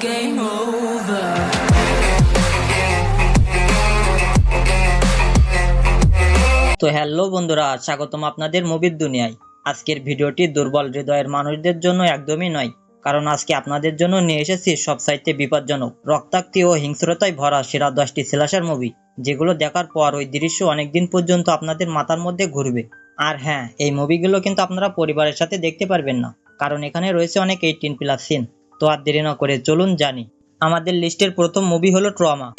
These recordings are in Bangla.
game over. তো হ্যালো বন্ধুরা, স্বাগতম আপনাদের মুভির দুনিয়ায়। আজকের ভিডিওটি দুর্বল হৃদয়ের মানুষদের জন্য একদমই নয়, কারণ আজকে আপনাদের জন্য নিয়ে এসেছি সবচাইতে বিপজ্জনক, রক্তাক্তি ও হিংস্রতায় ভরা সেরা 10টি স্ল্যাশার মুভি, যেগুলো দেখার পর ওই দৃশ্য অনেকদিন পর্যন্ত আপনাদের মাথার মধ্যে ঘুরবে। আর হ্যাঁ, এই মুভিগুলো কিন্তু আপনারা পরিবারের সাথে দেখতে পারবেন না, কারণ এখানে রয়েছে অনেক 18+ সিন। তো আর দেরি না করে চলুন জানি। আমাদের লিস্টের প্রথম মুভি হলো ট্রমা।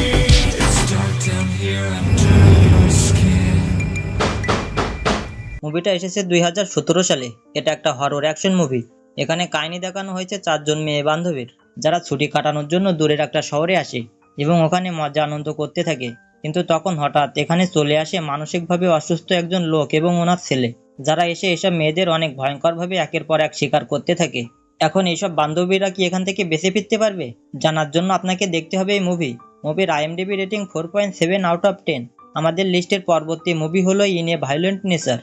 মুভিটা এসেছে 2017 সালে। এটা একটা হরর অ্যাকশন মুভি। এখানে কাহিনী দেখানো হয়েছে 4জন মেয়ে বান্ধবীর, যারা ছুটি কাটানোর জন্য দূরের একটা শহরে আসে এবং ওখানে মজা আনন্দ করতে থাকে। কিন্তু তখন হঠাৎ এখানে চলে আসে মানসিকভাবে অসুস্থ একজন লোক এবং ওনার ছেলে, যারা এসে এসব মেয়েদের অনেক ভয়ঙ্করভাবে একের পর এক শিকার করতে থাকে। এখন এইসব বান্ধবীরা কি এখান থেকে বেঁচে ফিরতে পারবে? জানার জন্য আপনাকে দেখতে হবে এই মুভির IMDb রেটিং 4.7/10। আমাদের লিস্টের পরবর্তী মুভি হলো ইন এ ভায়োলেন্ট নেচার।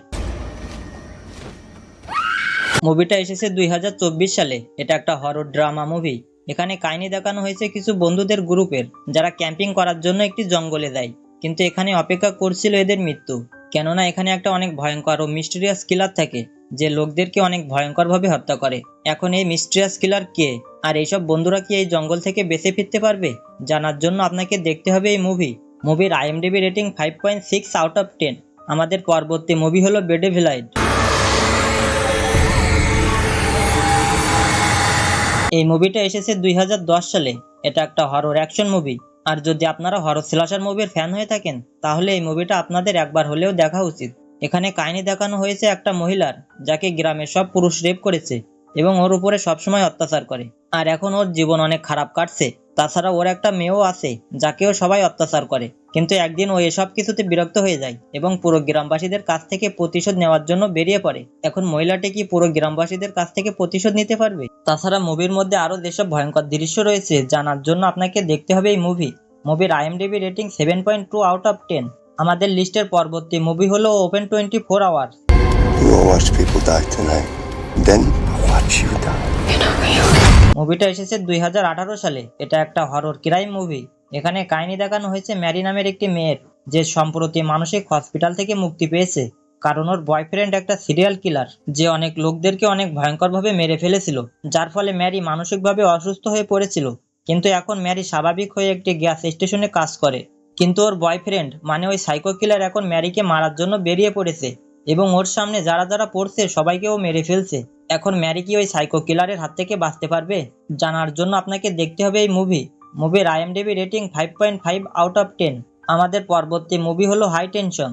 মুভিটা এসেছে 2024 সালে। এটা একটা হরর ড্রামা মুভি। এখানে কাহিনী দেখানো হয়েছে কিছু বন্ধুদের গ্রুপের, যারা ক্যাম্পিং করার জন্য একটি জঙ্গলে যায়, কিন্তু এখানে অপেক্ষা করছিল এদের মৃত্যু। কেননা এখানে একটা অনেক ভয়ঙ্কর ও মিস্টিরিয়াস কিলার থাকে, যে লোকদেরকে অনেক ভয়ঙ্করভাবে হত্যা করে। এখন এই মিস্টিরিয়াস কিলার কে, আর এইসব বন্ধুরা কি এই জঙ্গল থেকে বেঁচে ফিরতে পারবে? জানার জন্য আপনাকে দেখতে হবে এই মুভির IMDb রেটিং 5.6/10। আমাদের পরবর্তী মুভি হলো বেডেভিলাইড। এই মুভিটা এসেছে 2010 সালে। এটা একটা হরর অ্যাকশন মুভি। আর যদি আপনারা হরর স্ল্যাশার মুভির ফ্যান হয়ে থাকেন, তাহলে এই মুভিটা আপনাদের একবার হলেও দেখা উচিত। এখানে কাহিনী দেখানো হয়েছে একটা মহিলার, যাকে গ্রামের সব পুরুষ রেপ করেছে এবং ওর উপরে সবসময় অত্যাচার করে, আর এখন ওর জীবন অনেক খারাপ কাটছে। তাছাড়া ওর একটা মেয়েও আছে, যাকেও সবাই অত্যাচার করে। কিন্তু একদিন ও এসব কিছুতে বিরক্ত হয়ে যায় এবং পুরো গ্রামবাসীদের কাছ থেকে প্রতিশোধ নেওয়ার জন্য বেরিয়ে পড়ে। এখন মহিলাটি কি পুরো গ্রামবাসীদের কাছ থেকে প্রতিশোধ নিতে পারবে? তাছাড়া মুভির মধ্যে আরো যেসব ভয়ঙ্কর দৃশ্য রয়েছে, জানার জন্য আপনাকে দেখতে হবে এই মুভির IMDb রেটিং 7.2/10। আমাদের লিস্টের পরবর্তী মুভি হলো open 24 hours. You will watch people die tonight. Then I'll watch you die. মুভিটা এসেছে 2018 সালে। এটা একটা হরর ক্রাইম মুভি। এখানে কাহিনী দেখানো হয়েছে ম্যারি নামের একটি মেয়ের, যে সম্প্রতি মানসিক হসপিটাল থেকে মুক্তি পেয়েছে, কারণ ওর বয়ফ্রেন্ড একটা সিরিয়াল কিলার, যে অনেক লোকদেরকে অনেক ভয়ঙ্করভাবে মেরে ফেলেছিল, যার ফলে ম্যারি মানসিকভাবে অসুস্থ হয়ে পড়েছিল। কিন্তু এখন ম্যারি স্বাভাবিক হয়ে একটি গ্যাস স্টেশনে কাজ করে, কিন্তু ওর বয়ফ্রেন্ড মানে ওই সাইকো কিলার এখন ম্যারিকে মারার জন্য বেরিয়ে পড়েছে এবং ওর সামনে যারা যারা পড়ছে সবাইকে ও মেরে ফেলছে। এখন ম্যারি কি ওই সাইকো কিলারের হাত থেকে বাঁচতে পারবে? জানার জন্য আপনাকে দেখতে হবে এই মুভির IMDb রেটিং 5.5/10। আমাদের পরবর্তী মুভি হলো হাই টেনশন।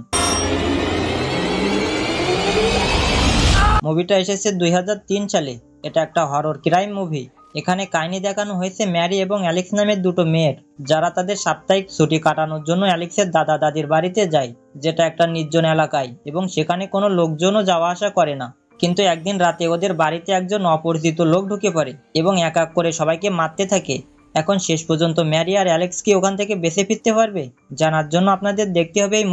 মুভিটা এসেছে 2003 সালে। এটা একটা হরর ক্রাইম মুভি। এখানে কাহিনী দেখানো হয়েছে ম্যারি এবং অ্যালেক্স নামের দুটো মেয়ের, যারা তাদের সাপ্তাহিক ছুটি কাটানোর জন্য অ্যালেক্সের দাদা দাদির বাড়িতে যায়, যেটা একটা নির্জন এলাকায়, এবং সেখানে কোনো লোকজনও যাওয়া আসা করে না। কিন্তু একদিন রাতে ওদের বাড়িতে একজন অপরিচিত লোক ঢুকে পড়ে এবং এক এক করে সবাইকে মারতে থাকে। এখন শেষ পর্যন্ত ম্যারি আর অ্যালেক্স কি ওখান থেকে বেঁচে ফিরতে পারবে? জানার জন্য আপনাদের দেখতে হবে এই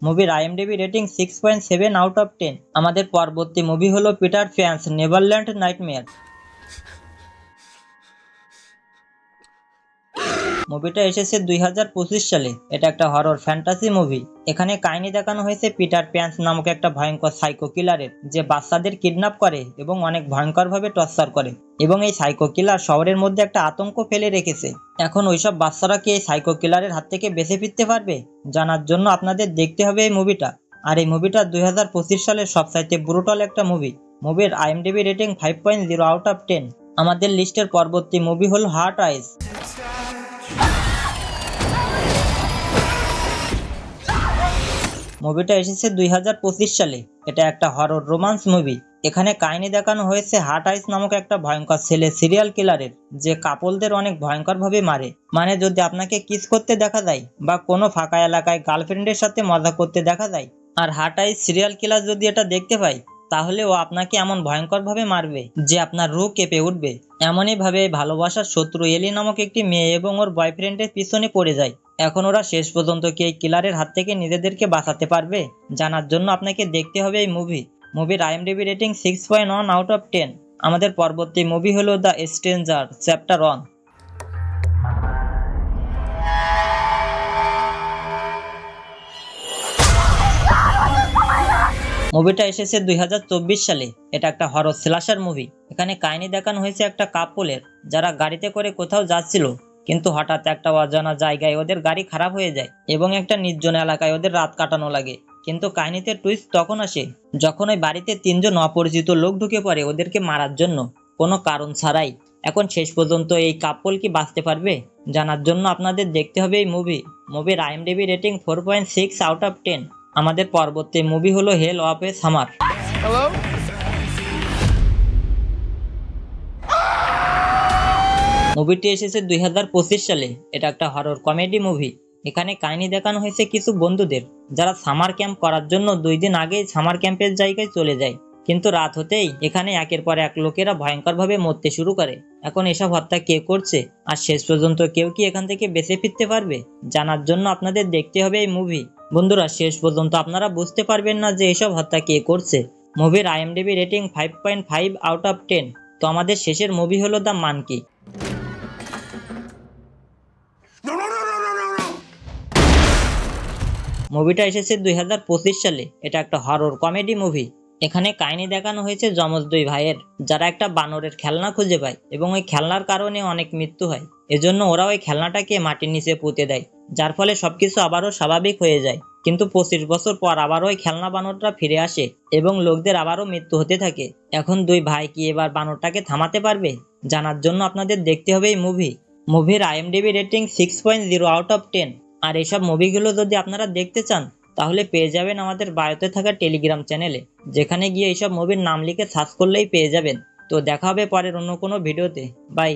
মুভির IMDb রেটিং 6.7/10। আমাদের পরবর্তী মুভি হলো পিটার প্যানস নেভারল্যান্ড নাইটমেয়ার। মুভিটা এসেছে 2025 সালে। এটা একটা হরর ফ্যান্টাসি মুভি। এখানে কাহিনী দেখানো হয়েছে পিটার প্যান্স নামক একটা ভয়ঙ্কর সাইকো কিলারের, যে বাচ্চাদের কিডন্যাপ করে এবং অনেক ভয়ঙ্করভাবে টর্চার করে, এবং এই সাইকো কিলার শহরের মধ্যে একটা আতঙ্ক ফেলে রেখেছে। এখন ওইসব বাচ্চারা কি এই সাইকো কিলারের হাত থেকে বেঁচে ফিরতে পারবে? জানার জন্য আপনাদের দেখতে হবে এই মুভিটা। আর এই মুভিটা 2025 সালের সবচাইতে ব্রুটাল একটা মুভির IMDb রেটিং 5.0/10। আমাদের লিস্টের পরবর্তী মুভি হলো হার্ট আইস। মুভিটা এসেছে 2025 সালে। এটা একটা হরর রোমান্স মুভি। এখানে কাহিনী দেখানো হয়েছে হার্ট আইস নামক একটা ভয়ঙ্কর ছেলে সিরিয়াল কিলারের, যে কাপলদের অনেক ভয়ঙ্করভাবে মারে। মানে যদি আপনাকে কিস করতে দেখা যায় বা কোনো ফাঁকা এলাকায় গার্লফ্রেন্ডের সাথে মজা করতে দেখা যায়, আর হার্ট আইস সিরিয়াল কিলার যদি এটা দেখতে পায়, তাহলে ও আপনাকে এমন ভয়ঙ্করভাবে মারবে যে আপনার রুহ কেঁপে উঠবে। এমনই ভাবে ভালোবাসার শত্রু এলি নামক একটি মেয়ে এবং ওর বয়ফ্রেন্ডের পিছনে পড়ে যায়। এখন ওরা শেষ পর্যন্ত কি এই কিলারের হাত থেকে নিজেদেরকে বাঁচাতে পারবে? জানার জন্য আপনাকে দেখতে হবে এই মুভির IMDb রেটিং 6.1/10। আমাদের পরবর্তী মুভি হলো দ্য স্ট্রেঞ্জার চ্যাপ্টার 1। মুভিটা এসেছে 2024 সালে। এটা একটা হরর স্ল্যাশার মুভি। এখানে কাহিনী দেখানো হয়েছে একটা কাপলের, যারা গাড়িতে করে কোথাও যাচ্ছিল, কিন্তু হঠাৎ একটা অজানা জায়গায় ওদের গাড়ি খারাপ হয়ে যায় এবং একটা নির্জন এলাকায় ওদের রাত কাটানো লাগে। কিন্তু কাহিনীতে টুইস্ট তখন আসে যখন ওই বাড়িতে তিনজন অপরিচিত লোক ঢুকে পড়ে ওদেরকে মারার জন্য, কোনো কারণ ছাড়াই। এখন শেষ পর্যন্ত এই কাপল কি বাঁচতে পারবে? জানার জন্য আপনাদের দেখতে হবে এই মুভির IMDb রেটিং 4.6/10। আমাদের পরবর্তী মুভি হলো হেল অফ এ সামার। মুভিটি এসেছে 2025 সালে। এটা একটা হরর কমেডি মুভি। এখানে কাহিনী দেখানো হয়েছে কিছু বন্ধুদের, যারা সামার ক্যাম্প করার জন্য 2 দিন আগেই সামার ক্যাম্পের জায়গায় চলে যায়। কিন্তু রাত হতেই এখানে একের পর এক লোকেরা ভয়ঙ্করভাবে মরতে শুরু করে। এখন এসব হত্যা কে করছে, আর শেষ পর্যন্ত কেউ কি এখান থেকে বেঁচে ফিরতে পারবে? জানার জন্য আপনাদের দেখতে হবে এই মুভি। বন্ধুরা, শেষ পর্যন্ত আপনারা বুঝতে পারবেন না যে এসব হত্যা কে করছে। মুভির IMDb রেটিং 5.5/10। তো আমাদের শেষের মুভি হলো দ্য মানকি। মুভিটা এসেছে 2025 সালে। এটা একটা হরর কমেডি মুভি। এখানে কাহিনী দেখানো হয়েছে যমজ 2 ভাইয়ের, যারা একটা বানরের খেলনা খুঁজে পায় এবং ওই খেলনার কারণে অনেক মৃত্যু হয়। এজন্য ওরা ওই খেলনাটাকে মাটির নিচে পুঁতে দেয়, যার ফলে সবকিছু আবারও স্বাভাবিক হয়ে যায়। কিন্তু 25 বছর পর আবারও ওই খেলনা বানরটা ফিরে আসে এবং লোকদের আবারও মৃত্যু হতে থাকে। এখন 2 ভাই কি এবার বানরটাকে থামাতে পারবে? জানার জন্য আপনাদের দেখতে হবে এই মুভির IMDb রেটিং 6.0/10। আর এইসব মুভিগুলো যদি আপনারা দেখতে চান, তাহলে পেয়ে যাবেন আমাদের বায়োতে থাকা টেলিগ্রাম চ্যানেলে, যেখানে গিয়ে এইসব মুভির নাম লিখে সার্চ করলেই পেয়ে যাবেন। তো দেখা হবে পরের অন্য কোনো ভিডিওতে। বাই।